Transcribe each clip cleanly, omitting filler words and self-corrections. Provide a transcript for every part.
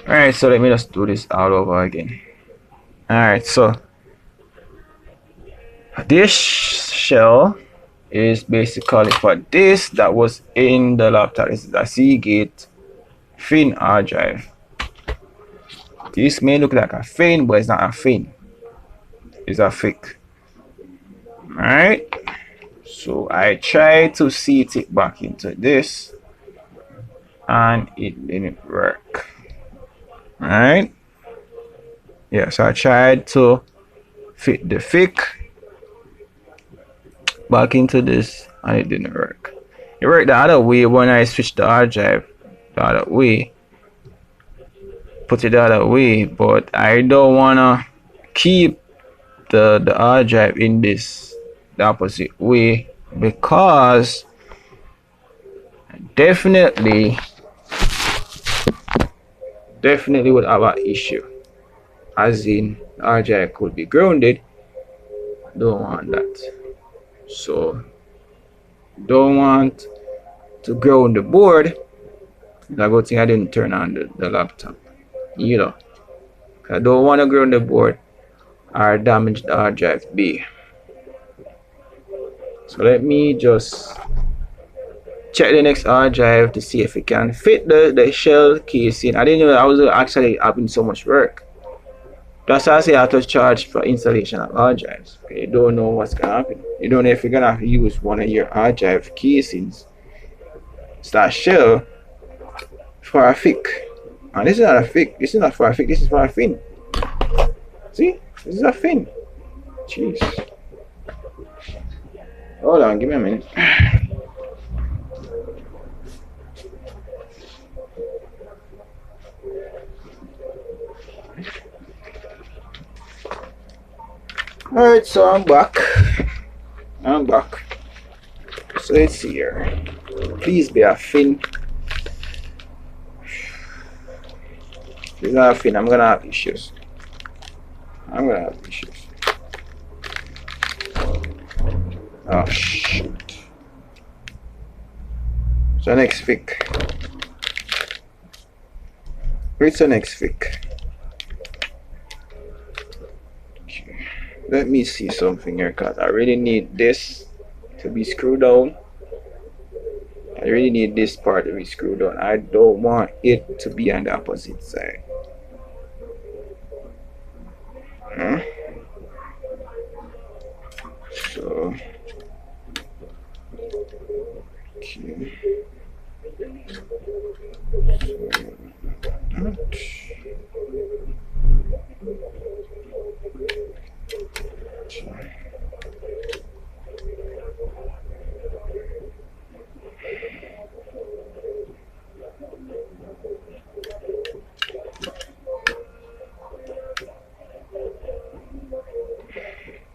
Alright, so let me just do this all over again. Alright, so this shell is basically for this that was in the laptop. This is a Seagate Fin hard drive. This may look like a fin, but it's not a fin. It's a fake. Alright, so I tried to seat it back into this and it didn't work. Alright, yeah, so I tried to fit the fake back into this and it didn't work. It worked the other way when I switched the hard drive the other way, put it the other way, but I don't wanna keep the hard drive in this the opposite way because definitely would have an issue, as in the hard drive could be grounded. Don't want that. So don't want to ground the board. The good thing I didn't turn on the laptop, you know. I don't want to ground the board or damage the hard drive B. So let me just check the next hard drive to see if it can fit the shell casing. I didn't know I was actually having so much work. That's why I say I have to charge for installation of hard drives. Okay, you don't know what's gonna happen. You don't know if you're gonna use one of your hard drive casings, that shell, for a FIC. And this is not a FIC. This is not for a FIC. This is for a fin. See, this is a fin. Jeez. Hold on, give me a minute. Alright, so I'm back. So let's see here. Please be a fin. If it's not a fin, I'm gonna have issues. Oh shit. So next FIC. Where's the next FIC? Let me see something here, because I really need this to be screwed down. I really need this part to be screwed down. I don't want it to be on the opposite side. So, okay.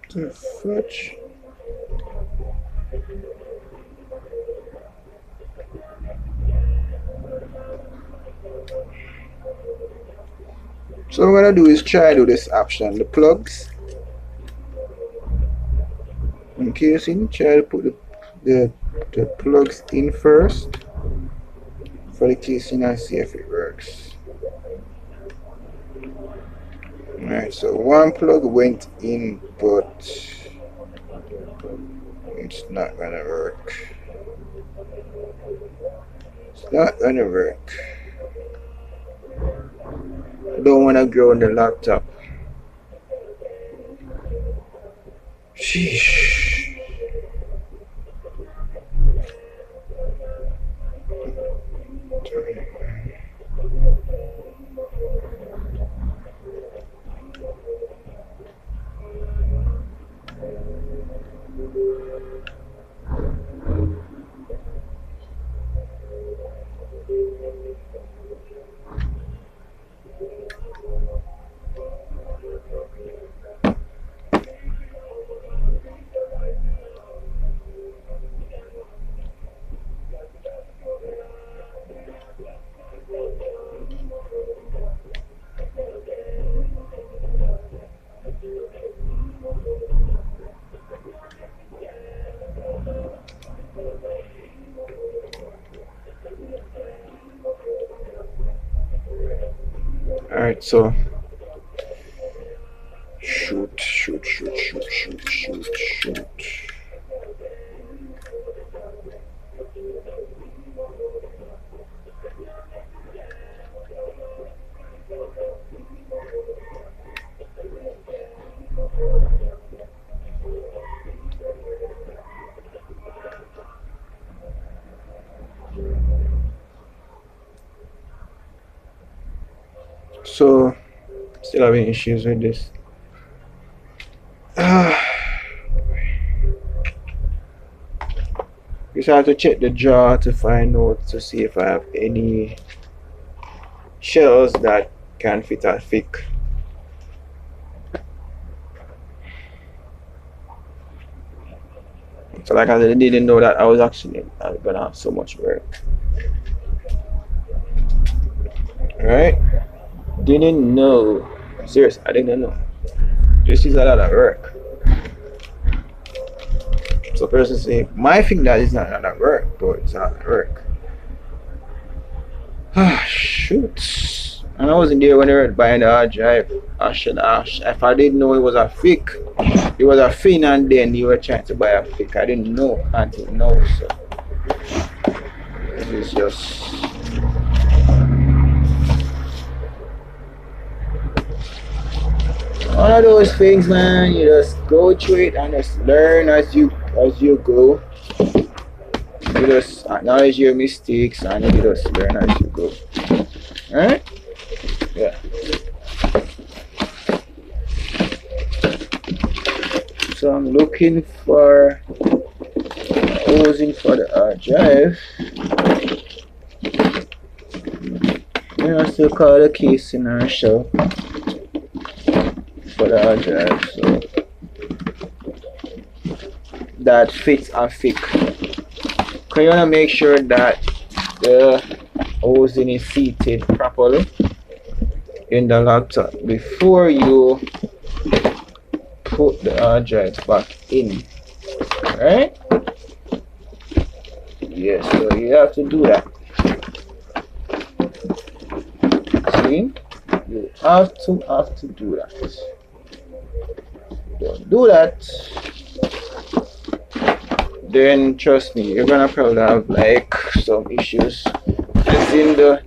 The fudge. So what I'm gonna do is try to do this option, the plugs and casing. Try to put the plugs in first for the casing and see if it works. Alright, so one plug went in, but it's not gonna work. It's not gonna work. I don't wanna ground the laptop. Sheesh. Alright, so shoot. So still having issues with this. Just have to check the jar to find out to see if I have any shells that can fit a thick. So like I said, I didn't know that I was actually gonna have so much work. Alright? Didn't know. Seriously, I didn't know. This is a lot of work. So person say, my thing that is not a lot of work, but it's a lot of work. Ah, shoot. And I wasn't there when they were buying the hard drive. If I didn't know it was a fake, it was a fin, and then you were trying to buy a fake. I didn't know until now. So this is just one of those things, man. You just go through it and just learn as you go. You just acknowledge your mistakes and you just learn as you go. Alright? Yeah. So I'm looking for housing for the hard drive. I still call the case in our shell for the hard drive, so that fits a thick. Cause you wanna make sure that the housing is seated properly in the laptop before you put the hard drive back in. Right? Yes, so you have to do that. See? You have to do that. Don't do that, then trust me, you're gonna probably have like some issues. As in the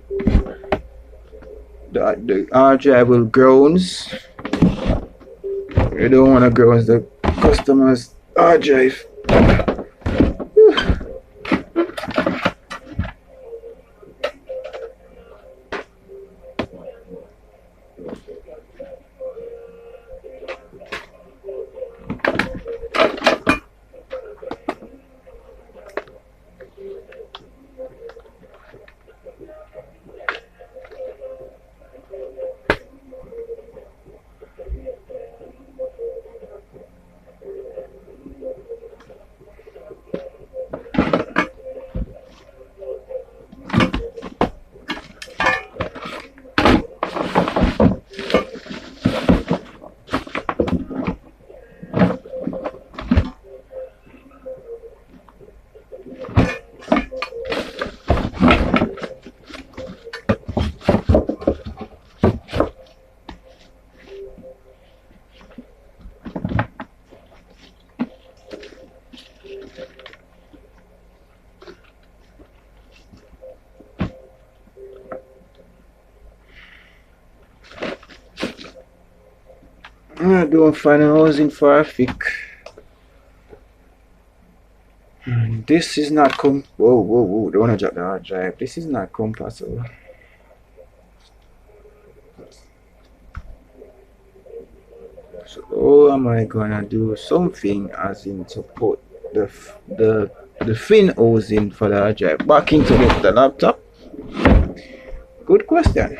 hard drive will groans. You don't want to groans the customer's hard drive. I'm doing final housing for a fic. This is not whoa, don't wanna drop the hard drive. This is not compatible. So how am I gonna do something as in to put the fin housing for the hard drive back into the laptop? Good question.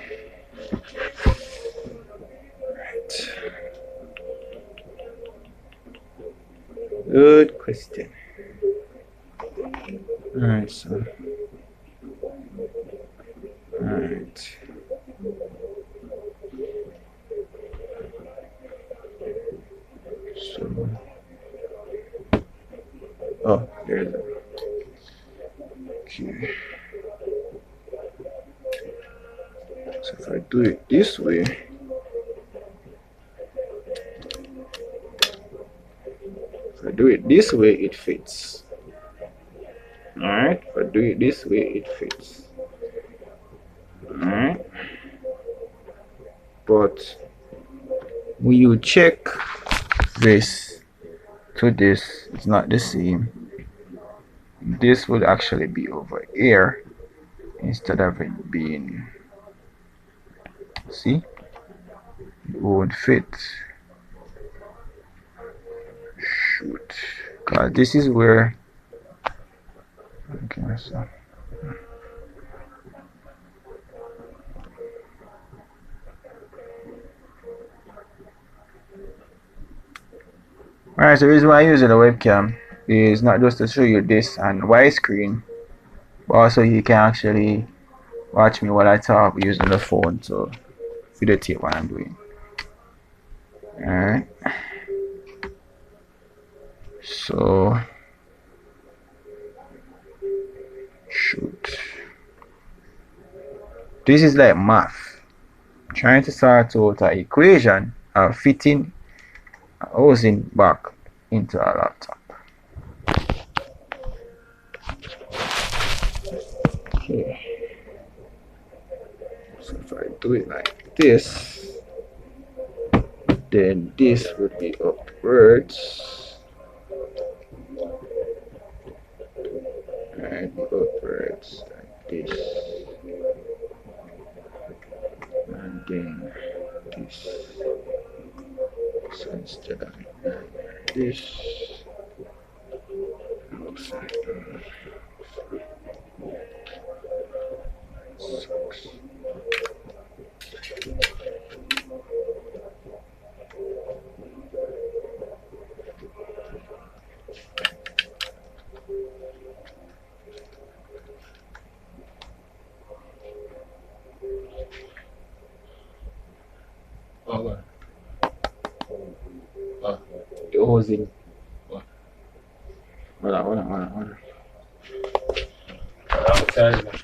Right. Good question. Alright, so alright. So oh, there's it. Okay. So if I do it this way, it fits. Alright, if I do it this way, it fits. Alright, but when you check this to this, it's not the same. This would actually be over here instead of it being, see, it won't fit. Shoot, because this is where, okay, so alright, so the reason why I'm using the webcam is not just to show you this on widescreen, but also you can actually watch me while I talk using the phone to videotape what I'm doing. Alright, so shoot, this is like math, trying to sort out an equation of fitting a housing back into a laptop. Okay, so if I do it like this, then this would be upwards, and upwards like this, and then this. So instead of this, looks like sucks. The housing. Hold on.